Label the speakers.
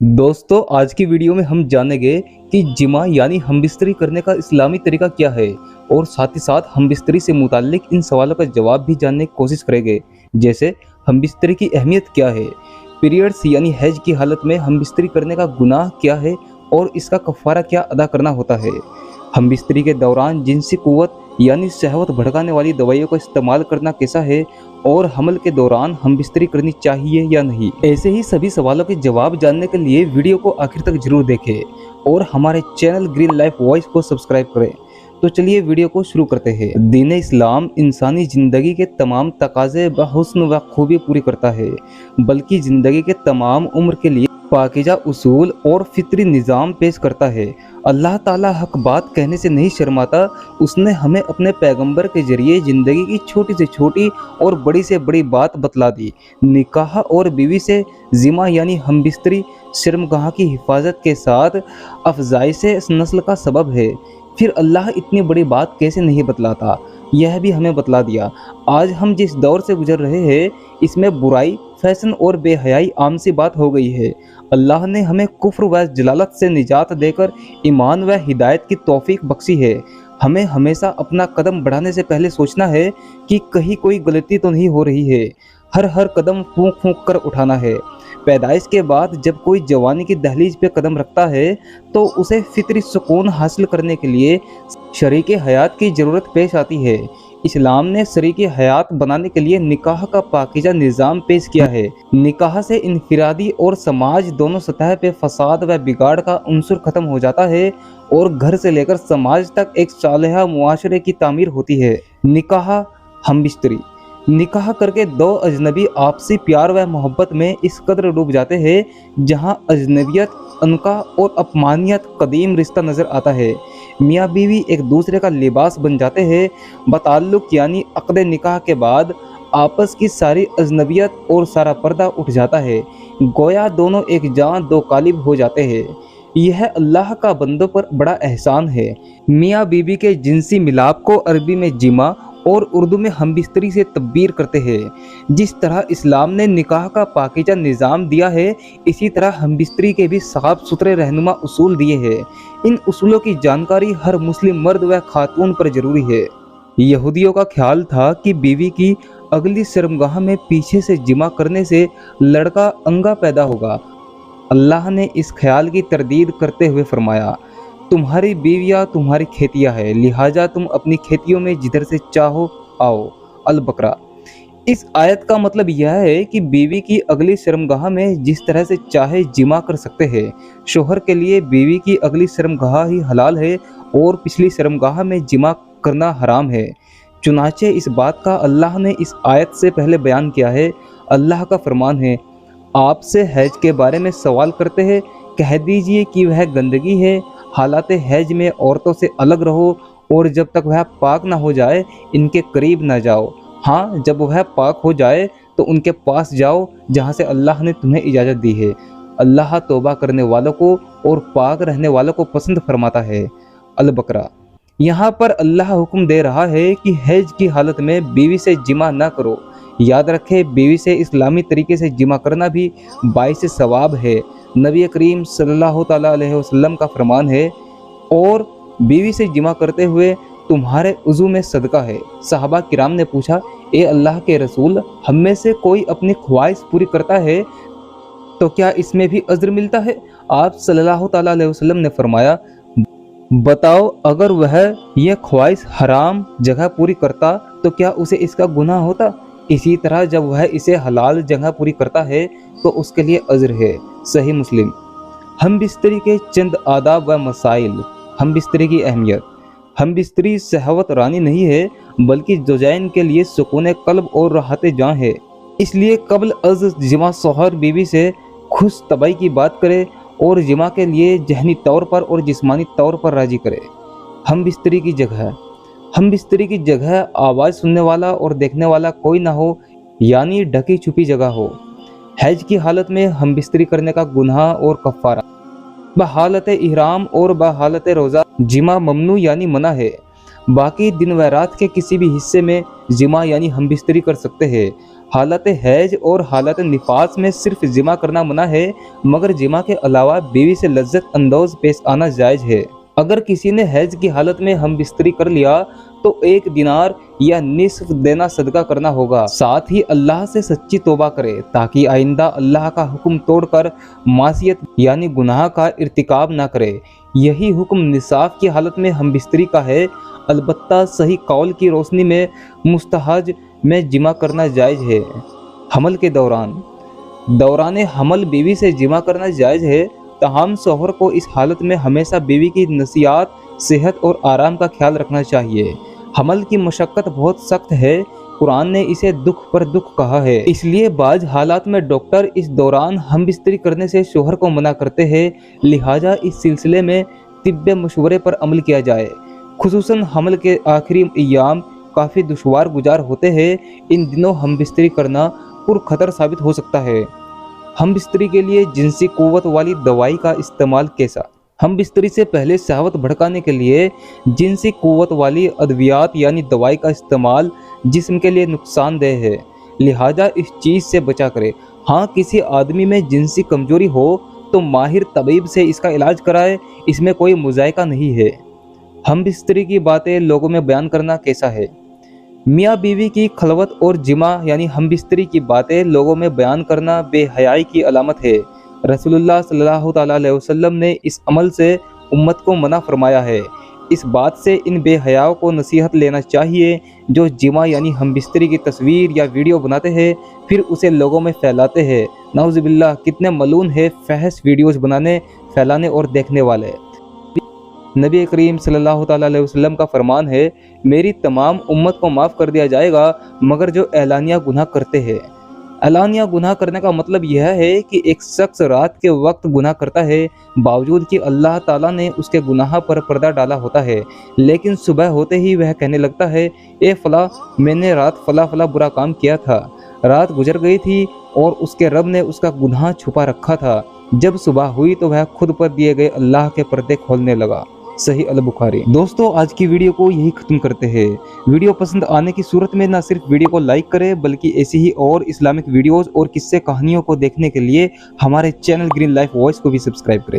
Speaker 1: दोस्तों, आज की वीडियो में हम जानेंगे कि जिमा यानी हमबिस्तरी करने का इस्लामी तरीका क्या है और साथ ही साथ हमबिस्तरी से मुताल्लिक इन सवालों का जवाब भी जानने की कोशिश करेंगे। जैसे हमबिस्तरी की अहमियत क्या है, पीरियड्स यानी हैज की हालत में हमबिस्तरी करने का गुनाह क्या है और इसका कफ़ारा क्या अदा करना होता है। हमबिस्तरी के दौरान जिनसी कुव्वत यानी शहवत भड़काने वाली दवाइयों का इस्तेमाल करना कैसा है और हमल के दौरान हमबिस्तरी करनी चाहिए या नहीं। ऐसे ही सभी सवालों के जवाब जानने के लिए वीडियो को आखिर तक जरूर देखें और हमारे चैनल ग्रीन लाइफ वॉइस को सब्सक्राइब करें। तो चलिए वीडियो को शुरू करते हैं। दीन इस्लाम इंसानी ज़िंदगी के तमाम तकाज़े व हुस्न व खूबी पूरी करता है, बल्कि ज़िंदगी के तमाम उम्र के लिए पाकीज़ा उसूल और फितरी निज़ाम पेश करता है। अल्लाह ताला हक बात कहने से नहीं शर्माता। उसने हमें अपने पैगंबर के जरिए ज़िंदगी की छोटी से छोटी और बड़ी से बड़ी बात बतला दी। निकाह और बीवी से जिमा यानी हमबिस्तरी शर्मगाह की हिफाजत के साथ अफजाइश नस्ल का सबब है। फिर अल्लाह इतनी बड़ी बात कैसे नहीं बतलाता, यह भी हमें बतला दिया। आज हम जिस दौर से गुजर रहे हैं इसमें बुराई, फैशन और बेहयाई आम सी बात हो गई है। अल्लाह ने हमें कुफ्र व जलालत से निजात देकर ईमान व हिदायत की तौफीक बख्शी है। हमें हमेशा अपना कदम बढ़ाने से पहले सोचना है कि कहीं कोई गलती तो नहीं हो रही है। हर कदम फूंक फूंक कर उठाना है। पैदाइश के बाद जब कोई जवानी की दहलीज पे कदम रखता है तो उसे फितरी सुकून हासिल करने के लिए शरीके हयात की ज़रूरत पेश आती है। इस्लाम ने शरीके हयात बनाने के लिए निकाह का पाकीज़ा निज़ाम पेश किया है। निकाह से इनफिरादी और समाज दोनों सतह पे फसाद व बिगाड़ का उनसुर ख़त्म हो जाता है और घर से लेकर समाज तक एक सालेहा मुआशरे की तामीर होती है। निकाह हमबिस्तरी निकाह करके दो अजनबी आपसी प्यार व मोहब्बत में इस कदर डूब जाते हैं जहां अजनबियत, अनका और अपमानियत कदीम रिश्ता नज़र आता है। मियाँ बीवी एक दूसरे का लिबास बन जाते हैं। बताल्लुक यानी अक़्द निकाह के बाद आपस की सारी अजनबियत और सारा पर्दा उठ जाता है। गोया दोनों एक जान दो कालिब हो जाते हैं। यह अल्लाह का बंदों पर बड़ा एहसान है। मियाँ बीवी के जिनसी मिलाप को अरबी में जिमा और उर्दू में हमबिस्तरी से तब्बीर करते हैं। जिस तरह इस्लाम ने निकाह का पाकीज़ा निज़ाम दिया है, इसी तरह हमबिस्तरी के भी साफ सुथरे रहनुमा उसूल दिए हैं। इन उसूलों की जानकारी हर मुस्लिम मर्द व खातून पर ज़रूरी है। यहूदियों का ख्याल था कि बीवी की अगली शर्मगाह में पीछे से जिमा करने से लड़का अंगा पैदा होगा। अल्लाह ने इस ख्याल की तरदीद करते हुए फरमाया, तुम्हारी बीवियाँ तुम्हारी खेतियाँ है, लिहाजा तुम अपनी खेतियों में जिधर से चाहो आओ। अल बकरा। इस आयत का मतलब यह है कि बीवी की अगली शर्मगाह में जिस तरह से चाहे जिमा कर सकते हैं। शोहर के लिए बीवी की अगली शर्मगाह ही हलाल है और पिछली शर्मगाह में जिमा करना हराम है। चुनाचे इस बात का अल्लाह ने इस आयत से पहले बयान किया है। अल्लाह का फरमान है, आपसे हैज के बारे में सवाल करते हैं, कह दीजिए कि वह गंदगी है। हालात हैज में औरतों से अलग रहो और जब तक वह पाक ना हो जाए इनके करीब ना जाओ। हाँ, जब वह पाक हो जाए तो उनके पास जाओ जहाँ से अल्लाह ने तुम्हें इजाज़त दी है। अल्लाह तौबा करने वालों को और पाक रहने वालों को पसंद फरमाता है। अल बकरा। यहाँ पर अल्लाह हुक्म दे रहा है कि हैज की हालत में बीवी से जिमा ना करो। याद रखें, बीवी से इस्लामी तरीके से जिमा करना भी बाइस सवाब है। नबी करीम सल्लल्लाहु तआला अलैहि वसल्लम का फरमान है, और बीवी से जिमा करते हुए तुम्हारे उज़ू में सदका है। सहाबा किराम ने पूछा, ए अल्लाह के रसूल, हम में से कोई अपनी ख्वाहिश पूरी करता है तो क्या इसमें भी अज्र मिलता है? आप सल्लल्लाहु तआला अलैहि वसल्लम ने फरमाया, बताओ, अगर वह यह ख्वाहिश हराम जगह पूरी करता तो क्या उसे इसका गुनाह होता? इसी तरह जब वह इसे हलाल जगह पूरी करता है तो उसके लिए अज्र है। सही मुस्लिम। हमबिस्तरी के चंद आदाब व मसाइल। हमबिस्तरी की अहमियत। हमबिस्तरी शहवत रानी नहीं है, बल्कि ज़ौजैन के लिए सुकून कल्ब और राहत जान है। इसलिए कबल अज़ जिमा शौहर बीवी से खुश तबाई की बात करे और जिमा के लिए जहनी तौर पर और जिस्मानी तौर पर राजी करे। हमबिस्तरी की जगह। हमबिस्तरी की जगह आवाज़ सुनने वाला और देखने वाला कोई ना हो, यानी ढकी छुपी जगह हो। हैज की हालत में हमबिस्तरी करने का गुनाह और कफ़ारा। बहालत इहराम और बहालत रोज़ा जिमा ममनू यानी मना है। बाकी दिन व रात के किसी भी हिस्से में जिमा यानी हमबिस्तरी कर सकते हैं। حالت حیض اور حالت نفاس میں صرف جمع کرنا منع ہے، مگر جمع کے علاوہ بیوی سے لذت اندوز پیش آنا جائز ہے۔ اگر کسی نے حیض کی حالت میں ہم بستری کر لیا تو 1 دینار یا نصف دینا صدقہ کرنا ہوگا۔ ساتھ ہی اللہ سے سچی توبہ کرے تاکہ آئندہ اللہ کا حکم توڑ کر معصیت یعنی گناہ کا ارتکاب نہ کرے۔ یہی حکم نصاف کی حالت میں ہم بستری کا ہے، البتہ صحیح قول کی روشنی میں مستحاج میں جمع کرنا جائز ہے۔ حمل کے دوران حمل بیوی سے جمع کرنا جائز ہے، تاہم شوہر کو اس حالت میں ہمیشہ بیوی کی نصیحت، صحت اور آرام کا خیال رکھنا چاہیے۔ حمل کی مشقت بہت سخت ہے، قرآن نے اسے دکھ پر دکھ کہا ہے، اس لیے بعض حالات میں ڈاکٹر اس دوران ہم بستری کرنے سے شوہر کو منع کرتے ہیں، لہٰذا اس سلسلے میں طبی مشورے پر عمل کیا جائے۔ خصوصاً حمل کے آخری ایام کافی دشوار گزار ہوتے ہیں، ان دنوں ہم بستری کرنا پرخطر ثابت ہو سکتا ہے۔ ہم بستری کے لیے جنسی قوت والی دوائی کا استعمال کیسا؟ ہم بستری سے پہلے شہوت بھڑکانے کے لیے جنسی قوت والی ادویات یعنی دوائی کا استعمال جسم کے لیے نقصان دہ ہے، لہذا اس چیز سے بچا کرے۔ ہاں، کسی آدمی میں جنسی کمزوری ہو تو ماہر طبیب سے اس کا علاج کرائے، اس میں کوئی مذائقہ نہیں ہے۔ ہم بستری کی باتیں لوگوں میں بیان کرنا کیسا ہے؟ میاں بیوی کی خلوت اور جمع یعنی ہم بستری کی باتیں لوگوں میں بیان کرنا بے حیائی کی علامت ہے۔ رسول اللہ صلی اللہ تعالیٰ علیہ وسلم نے اس عمل سے امت کو منع فرمایا ہے۔ اس بات سے ان بے حیاؤں کو نصیحت لینا چاہیے جو جمع یعنی ہم بستری کی تصویر یا ویڈیو بناتے ہیں پھر اسے لوگوں میں پھیلاتے ہیں۔ نعوذ باللہ، کتنے ملعون ہے فحش ویڈیوز بنانے، پھیلانے اور دیکھنے والے۔ نبی کریم صلی اللہ تعالیٰ علیہ وسلم کا فرمان ہے، میری تمام امت کو معاف کر دیا جائے گا مگر جو اعلانیہ گناہ کرتے ہیں۔ اعلانیہ گناہ کرنے کا مطلب یہ ہے کہ ایک شخص رات کے وقت گناہ کرتا ہے، باوجود کہ اللہ تعالیٰ نے اس کے گناہ پر پردہ ڈالا ہوتا ہے، لیکن صبح ہوتے ہی وہ کہنے لگتا ہے، اے فلاں، میں نے رات فلاں برا کام کیا تھا، رات گزر گئی تھی اور اس کے رب نے اس کا گناہ چھپا رکھا تھا۔ جب صبح ہوئی تو وہ خود پر دیے گئے اللہ کے پردے کھولنے لگا۔ صحیح البخاری۔ دوستو، آج کی ویڈیو کو یہی ختم کرتے ہیں۔ ویڈیو پسند آنے کی صورت میں نہ صرف ویڈیو کو لائک کریں بلکہ ایسی ہی اور اسلامک ویڈیوز اور قصے کہانیوں کو دیکھنے کے لیے ہمارے چینل گرین لائف وائس کو بھی سبسکرائب کریں۔